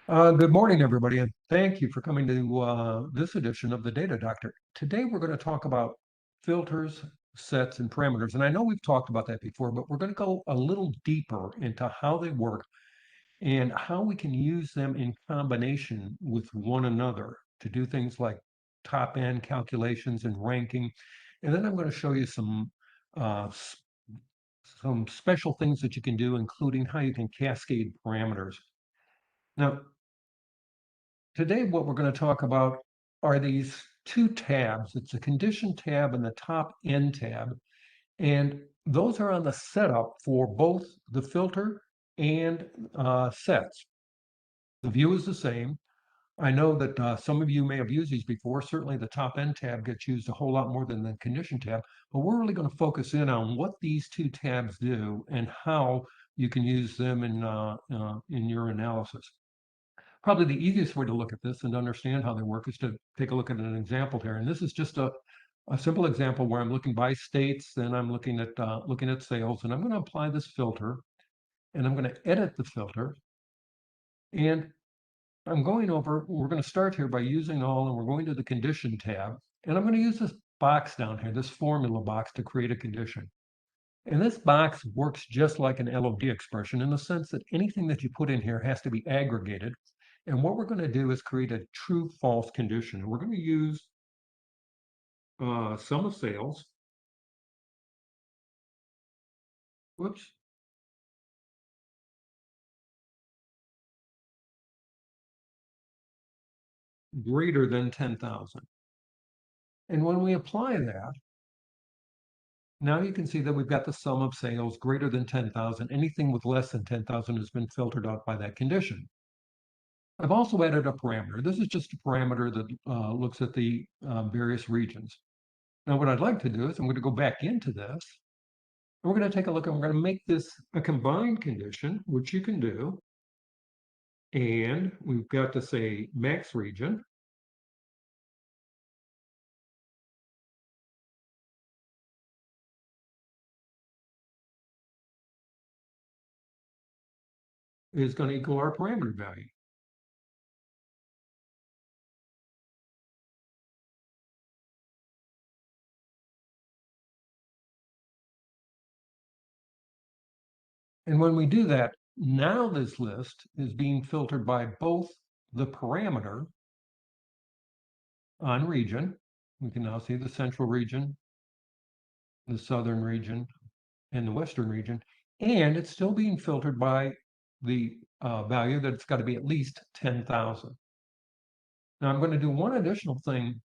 Good morning, everybody, and thank you for coming to this edition of the Data Doctor. Today, we're going to talk about filters, sets, and parameters. And I know we've talked about that before, but we're going to go a little deeper into how they work and how we can use them in combination with one another to do things like top-end calculations and ranking. And then I'm going to show you uh, s- some special things that you can do, including how you can cascade parameters. Now, today, what we're going to talk about are these two tabs. It's the condition tab and the top end tab. And those are on the setup for both the filter and sets. The view is the same. I know that some of you may have used these before. Certainly the top end tab gets used a whole lot more than the condition tab, but we're really going to focus in on what these two tabs do and how you can use them in your analysis. Probably the easiest way to look at this and to understand how they work is to take a look at an example here. And this is just a simple example where I'm looking by states, then I'm looking at sales, and I'm going to apply this filter, and I'm going to edit the filter, and I'm going over. We're going to start here by using all, and we're going to the condition tab, and I'm going to use this box down here, this formula box, to create a condition. And this box works just like an LOD expression in the sense that anything that you put in here has to be aggregated. And what we're going to do is create a true false condition. We're going to use sum of sales, whoops, greater than 10,000. And when we apply that, now you can see that we've got the sum of sales greater than 10,000. Anything with less than 10,000 has been filtered out by that condition. I've also added a parameter. This is just a parameter that looks at the various regions. Now, what I'd like to do is I'm going to go back into this. And we're going to take a look and we're going to make this a combined condition, which you can do. And we've got to say max region. Is going to equal our parameter value. And when we do that, now this list is being filtered by both the parameter on region. We can now see the central region, the southern region, and the western region. And it's still being filtered by the value that it's got to be at least 10,000. Now I'm going to do one additional thing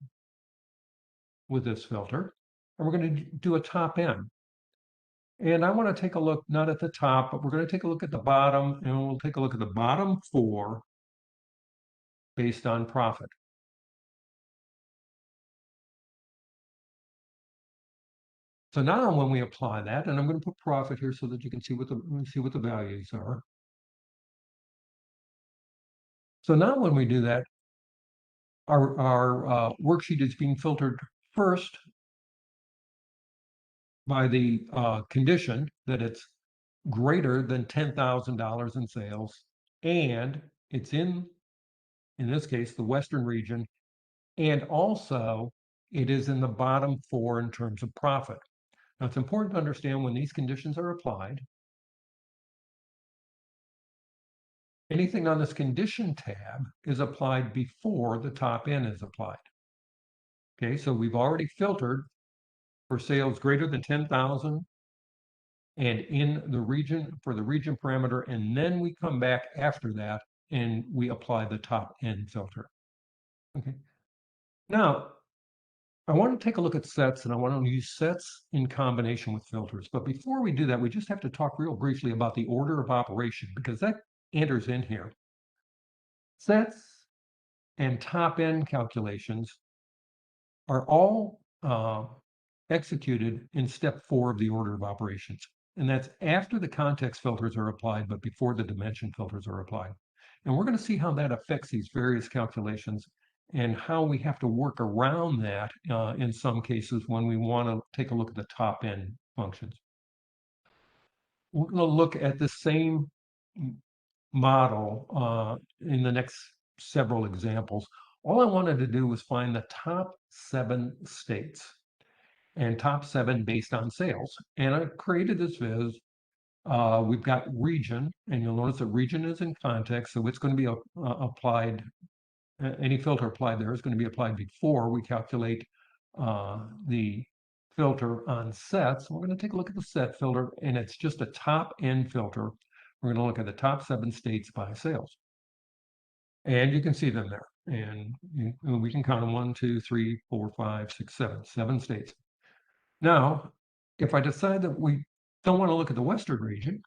with this filter, and we're going to do a top end. And I want to take a look, not at the top, but we're going to take a look at the bottom, and we'll take a look at the bottom four based on profit. So now when we apply that, and I'm going to put profit here so that you can see what the values are. So now when we do that, our worksheet is being filtered first by the condition that it's greater than $10,000 in sales, and it's in this case, the Western region, and also it is in the bottom four in terms of profit. Now, it's important to understand when these conditions are applied, anything on this condition tab is applied before the top end is applied. Okay, so we've already filtered for sales greater than 10,000 and in the region for the region parameter, and then we come back after that and we apply the top end filter. Okay, now I want to take a look at sets, and I want to use sets in combination with filters. But before we do that, we just have to talk real briefly about the order of operation, because that enters in here. Sets and top end calculations are all executed in step 4 of the order of operations. And that's after the context filters are applied, but before the dimension filters are applied. And we're going to see how that affects these various calculations and how we have to work around that in some cases when we want to take a look at the top end functions. We're going to look at the same model in the next several examples. All I wanted to do was find the top 7 states and top 7 based on sales. And I created this viz. We've got region, and you'll notice that region is in context, so it's going to be applied. Any filter applied there is going to be applied before we calculate the filter on sets. We're going to take a look at the set filter, and it's just a top end filter. We're going to look at the top 7 states by sales. And you can see them there. And we can count them 1, 2, 3, 4, 5, 6, 7, 7 states. Now, if I decide that we don't want to look at the Western region,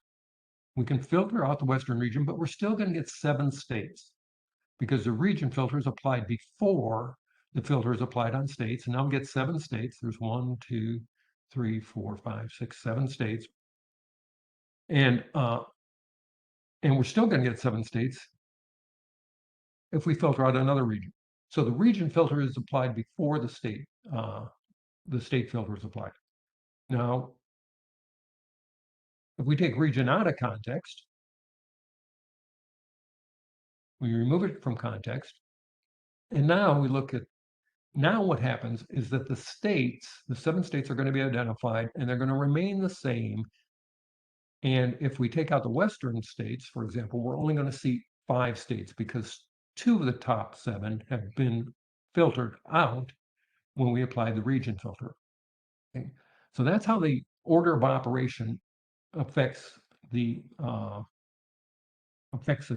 we can filter out the Western region, but we're still going to get 7 states because the region filter is applied before the filter is applied on states. And now we get 7 states. There's 1, 2, 3, 4, 5, 6, 7 states. And we're still going to get 7 states if we filter out another region. So the region filter is applied before the state filter is applied. Now, if we take region out of context, we remove it from context, and now we look at, now what happens is that the states, the 7 states are going to be identified, and they're going to remain the same. And if we take out the Western states, for example, we're only going to see 5 states because 2 of the top 7 have been filtered out when we apply the region filter. Okay? So that's how the order of operation affects the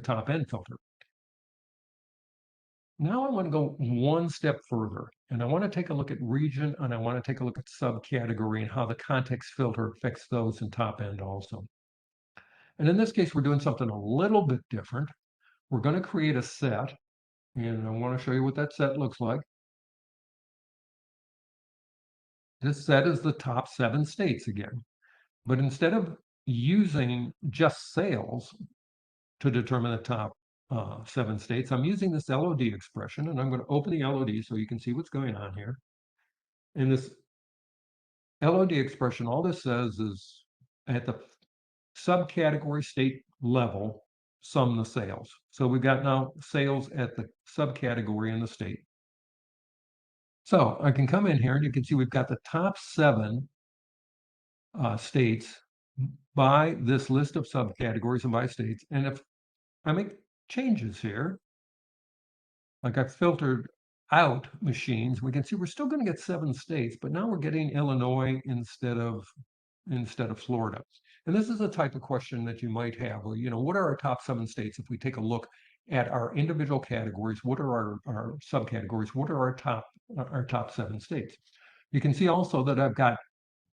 top end filter. Now I want to go one step further, and I want to take a look at region, and I want to take a look at subcategory and how the context filter affects those in top end also. And in this case, we're doing something a little bit different. We're going to create a set, and I want to show you what that set looks like. This set is the top 7 states again, but instead of using just sales to determine the top 7 states, I'm using this LOD expression, and I'm going to open the LOD so you can see what's going on here. And this LOD expression, all this says is at the subcategory state level, sum the sales. So we've got now sales at the subcategory in the state. So I can come in here and you can see we've got the top 7 states by this list of subcategories and by states. And if I make changes here, like I filtered out machines, we can see we're still going to get 7 states, but now we're getting Illinois instead of Florida. And this is a type of question that you might have, well, what are our top 7 states? If we take a look at our individual categories, what are our subcategories? What are our top 7 states? You can see also that I've got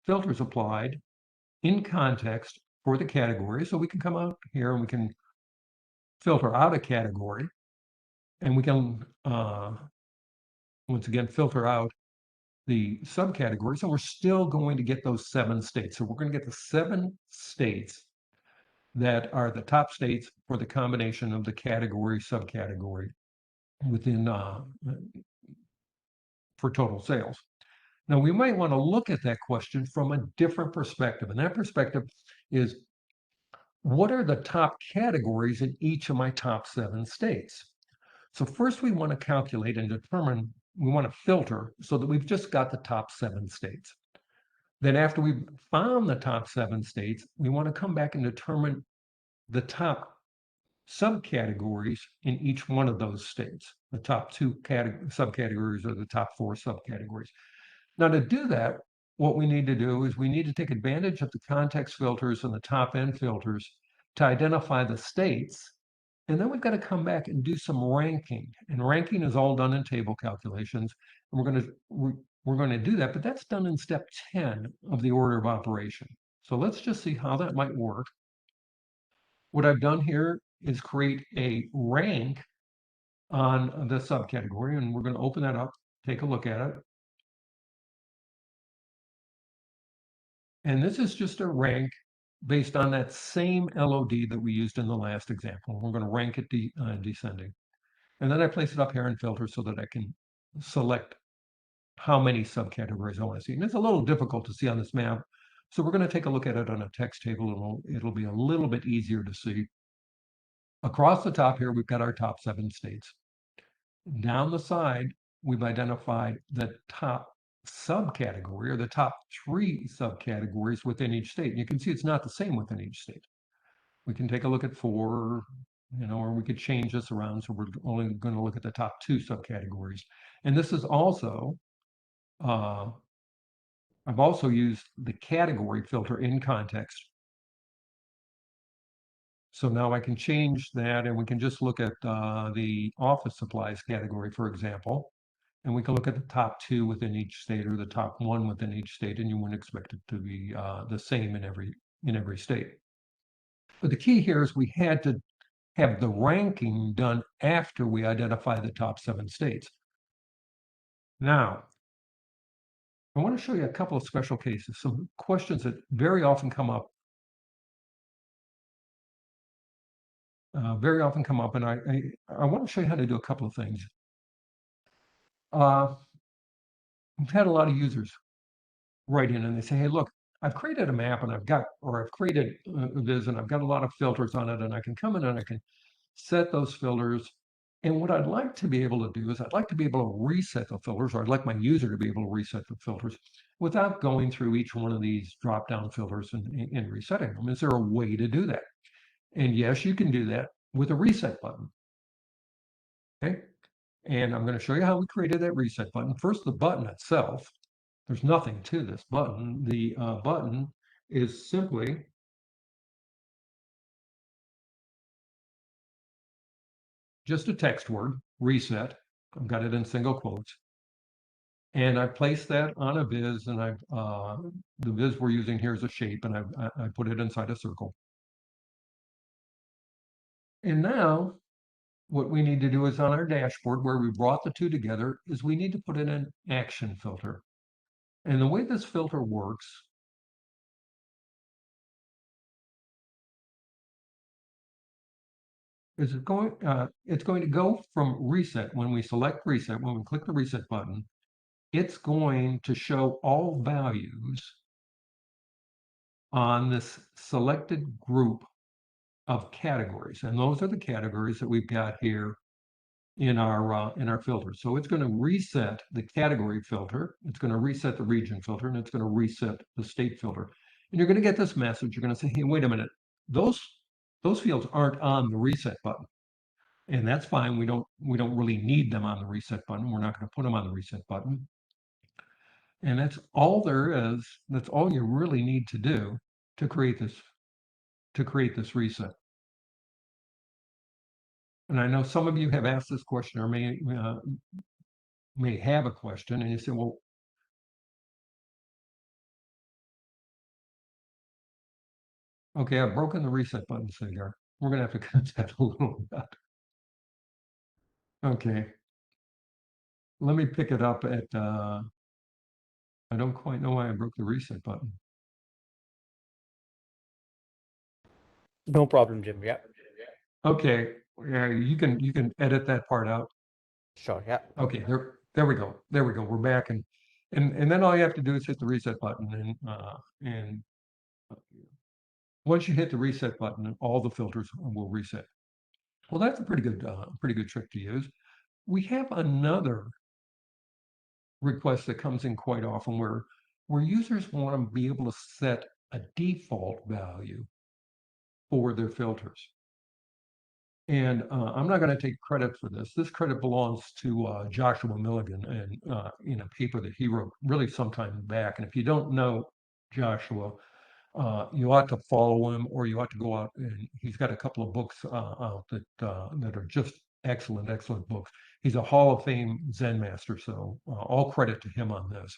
filters applied in context for the category. So we can come out here and we can filter out a category, and we can once again filter out the subcategories, and we're still going to get those 7 states. So we're going to get the 7 states that are the top states for the combination of the category, subcategory within for total sales. Now we might want to look at that question from a different perspective, and that perspective is, what are the top categories in each of my top 7 states? So first we want to calculate and determine, we want to filter so that we've just got the top 7 states. Then after we've found the top 7 states, we want to come back and determine the top subcategories in each one of those states. The top 2 subcategories or the top 4 subcategories. Now to do that, what we need to do is we need to take advantage of the context filters and the top end filters to identify the states. And then we've got to come back and do some ranking. And ranking is all done in table calculations. And we're going to do that, but that's done in step 10 of the order of operation. So let's just see how that might work. What I've done here is create a rank on the subcategory, and we're going to open that up, take a look at it. And this is just a rank based on that same LOD that we used in the last example. We're going to rank it descending. And then I place it up here in filter so that I can select how many subcategories I want to see. And it's a little difficult to see on this map. So we're going to take a look at it on a text table, and it'll be a little bit easier to see. Across the top here, we've got our top 7 states. Down the side, we've identified the top subcategory or the top 3 subcategories within each state. And you can see it's not the same within each state. We can take a look at 4, or we could change this around. So we're only going to look at the top 2 subcategories. And this is also, I've also used the category filter in context. So now I can change that and we can just look at the office supplies category, for example. And we can look at the top 2 within each state or the top 1 within each state, and you wouldn't expect it to be the same in every state. But the key here is we had to have the ranking done after we identify the top 7 states. Now, I want to show you a couple of special cases, some questions that very often come up. And I want to show you how to do a couple of things. We've had a lot of users write in and they say, hey, look, I've created a map and I've created Viz and I've got a lot of filters on it and I can come in and I can set those filters. And what I'd like to be able to do is I'd like to be able to reset the filters, or I'd like my user to be able to reset the filters without going through each one of these drop-down filters and resetting them. Is there a way to do that? And yes, you can do that with a reset button. Okay. And I'm going to show you how we created that reset button. First, the button itself. There's nothing to this button. The button is simply just a text word, reset. I've got it in single quotes. And I placed that on a viz, and the viz we're using here is a shape, and I put it inside a circle. And now what we need to do is on our dashboard where we brought the 2 together is we need to put in an action filter. And the way this filter works is it's going to go from reset. When we select reset, when we click the reset button, it's going to show all values on this selected group of categories. And those are the categories that we've got here in our filter. So it's going to reset the category filter, it's going to reset the region filter, and it's going to reset the state filter. And you're going to get this message. You're going to say, hey, wait a minute, those fields aren't on the reset button. And that's fine. We don't really need them on the reset button. We're not going to put them on the reset button. And that's all there is. That's all you really need to do to create this reset. And I know some of you have asked this question or may have a question, and you say, well, okay, I've broken the reset button, Sagar. We're going to have to cut that a little bit. Okay. Let me pick it up at, I don't quite know why I broke the reset button. No problem, Jim. Yeah. Okay. Yeah, you can edit that part out. Sure. Yeah. Okay, there we go. There we go. We're back, and then all you have to do is hit the reset button, and once you hit the reset button, all the filters will reset. Well, that's a pretty good trick to use. We have another request that comes in quite often where users want to be able to set a default value for their filters. And I'm not going to take credit for this. This credit belongs to Joshua Milligan and in a paper that he wrote really sometime back. And if you don't know Joshua, you ought to follow him, or you ought to go out and he's got a couple of books out that are just excellent books. He's a Hall of Fame Zen master, so all credit to him on this.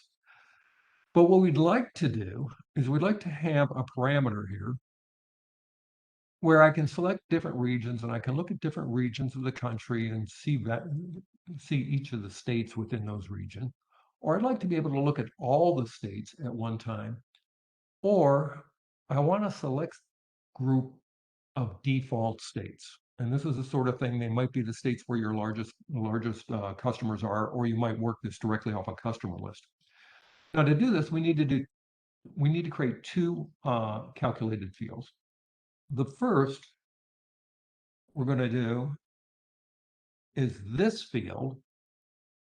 But what we'd like to do is we'd like to have a parameter here where I can select different regions and I can look at different regions of the country and see each of the states within those regions. Or I'd like to be able to look at all the states at one time. Or I want a select group of default states. And this is the sort of thing, they might be the states where your largest customers are, or you might work this directly off a customer list. Now to do this, we need to create 2 calculated fields. The first, we're going to do is this field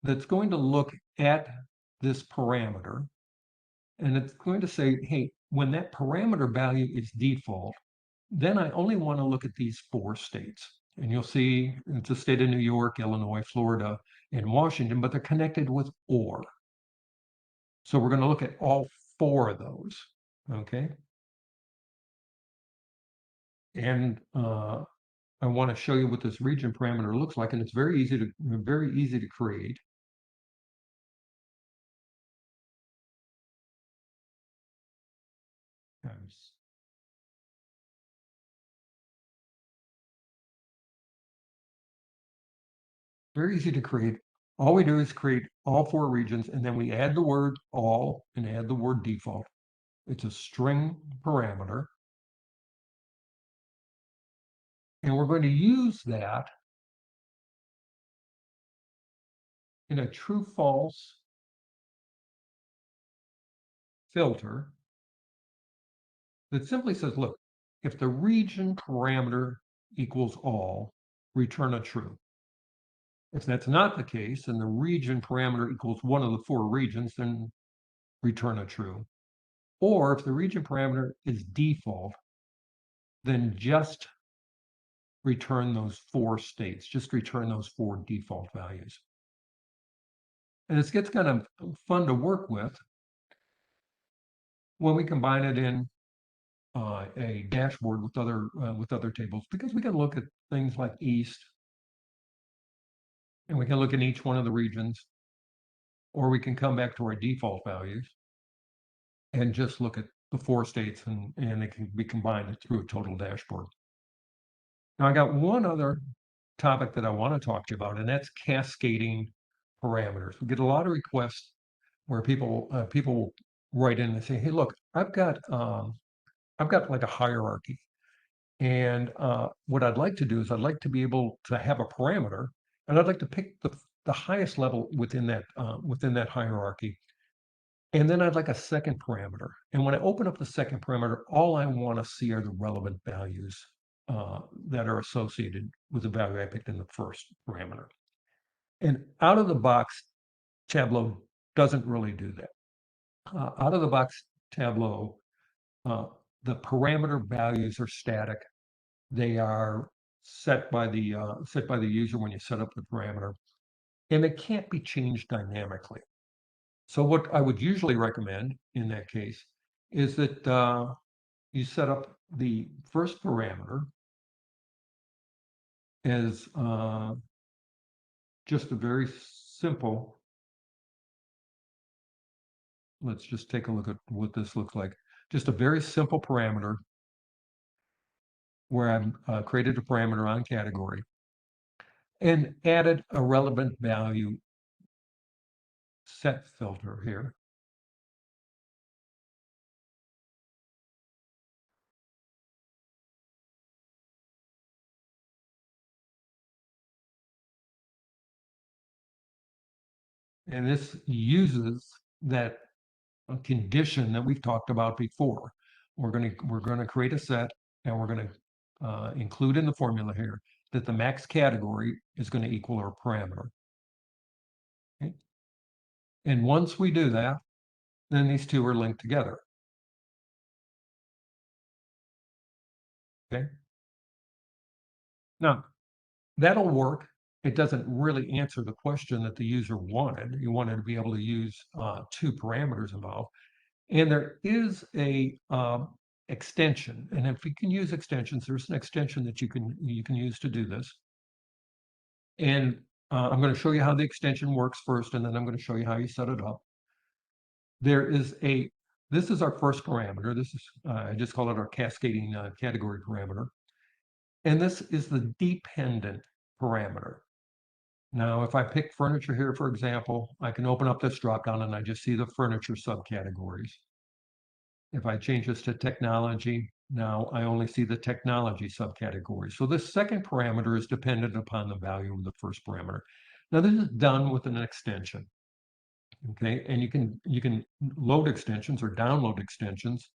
that's going to look at this parameter, and it's going to say, hey, when that parameter value is default, then I only want to look at these 4 states. And you'll see it's the state of New York, Illinois, Florida, and Washington, but they're connected with OR. So we're going to look at all 4 of those, okay? And I want to show you what this region parameter looks like, and it's very easy to create. Very easy to create. All we do is create all 4 regions, and then we add the word all and add the word default. It's a string parameter. And we're going to use that in a true-false filter that simply says, look, if the region parameter equals all, return a true. If that's not the case, and the region parameter equals one of the 4 regions, then return a true. Or if the region parameter is default, then just return those 4 states, just return those 4 default values. And this gets kind of fun to work with when we combine it in a dashboard with other tables, because we can look at things like East, and we can look in each one of the regions, or we can come back to our default values and just look at the 4 states, and it can be combined through a total dashboard. Now, I got one other topic that I want to talk to you about, and that's cascading parameters. We get a lot of requests where people write in and say, "Hey, look, I've got like a hierarchy, and what I'd like to do is I'd like to be able to have a parameter, and I'd like to pick the highest level within that hierarchy, and then I'd like a second parameter. And when I open up the second parameter, all I want to see are the relevant values that are associated with the value I picked in the first parameter." And out of the box, Tableau doesn't really do that. Out of the box, Tableau, the parameter values are static. They are set by the user when you set up the parameter, and they can't be changed dynamically. So what I would usually recommend in that case is that you set up the first parameter as just a very simple. Let's just take a look at what this looks like. Just a very simple parameter where I've created a parameter on category and added a relevant value set filter here. And this uses that condition that we've talked about before. We're going to create a set, and we're going to include in the formula here that the max category is going to equal our parameter. Okay? And once we do that, then these two are linked together. Okay. Now, that'll work. It doesn't really answer the question that the user wanted. You wanted to be able to use 2 parameters involved. And there is a extension. And if you can use extensions, there's an extension that you can use to do this. And I'm going to show you how the extension works first, and then I'm going to show you how you set it up. This is our first parameter. This is, I just call it our cascading category parameter. And this is the dependent parameter. Now, if I pick furniture here, for example, I can open up this dropdown and I just see the furniture subcategories. If I change this to technology, now I only see the technology subcategory. So this second parameter is dependent upon the value of the first parameter. Now this is done with an extension. Okay, and you can load extensions or download extensions.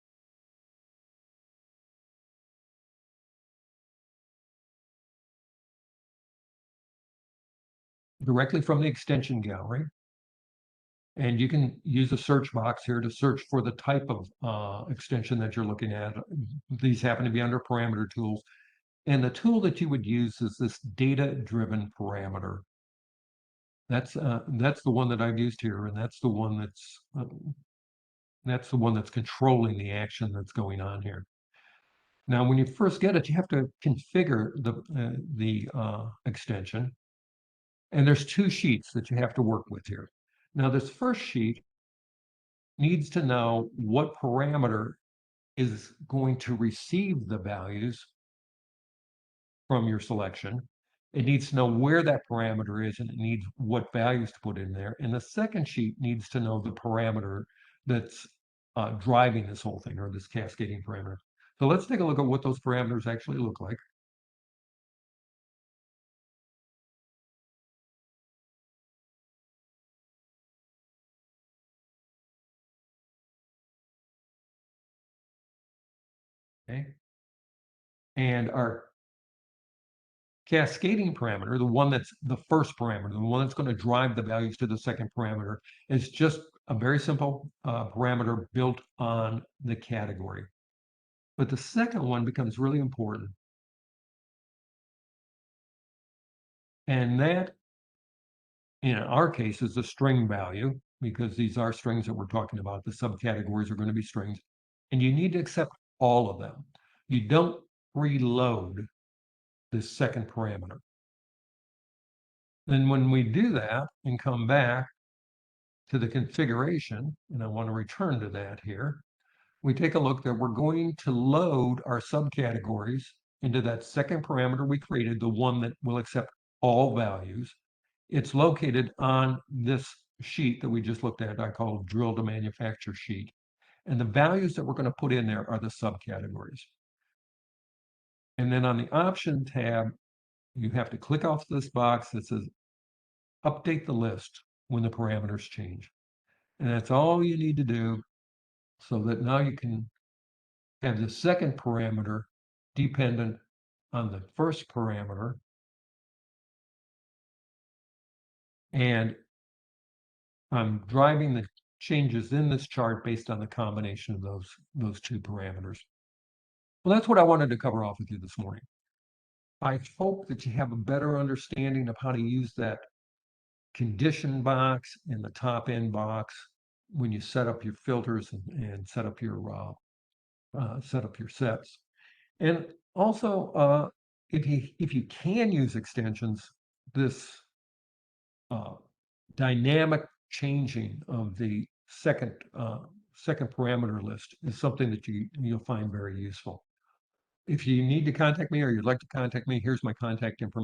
directly from the extension gallery. And you can use a search box here to search for the type of extension that you're looking at. These happen to be under parameter tools. And the tool that you would use is this data-driven parameter. That's the one that I've used here, and that's the one that's controlling the action that's going on here. Now, when you first get it, you have to configure the extension, and there's two sheets that you have to work with here. Now, this first sheet needs to know what parameter is going to receive the values from your selection. It needs to know where that parameter is, and it needs what values to put in there. And the second sheet needs to know the parameter that's driving this whole thing, or this cascading parameter. So let's take a look at what those parameters actually look like. Okay. And our cascading parameter, the one that's the first parameter, the one that's going to drive the values to the second parameter, is just a very simple parameter built on the category. But the second one becomes really important. And that, in our case, is a string value, because these are strings that we're talking about. The subcategories are going to be strings. And you need to accept all of them. You don't preload this second parameter. Then when we do that and come back to the configuration, and I want to return to that here, we take a look that we're going to load our subcategories into that second parameter we created, the one that will accept all values. It's located on this sheet that we just looked at, I call drill to manufacture sheet. And the values that we're going to put in there are the subcategories. And then on the option tab, you have to click off this box that says update the list when the parameters change. And that's all you need to do, so that now you can have the second parameter dependent on the first parameter. And I'm driving the changes in this chart based on the combination of those two parameters. Well, that's what I wanted to cover off with you this morning. I hope that you have a better understanding of how to use that condition box in the top end box when you set up your filters and set up your sets. And also, if you can use extensions, this dynamic changing of the second parameter list is something that you'll find very useful. If you need to contact me or you'd like to contact me, here's my contact information.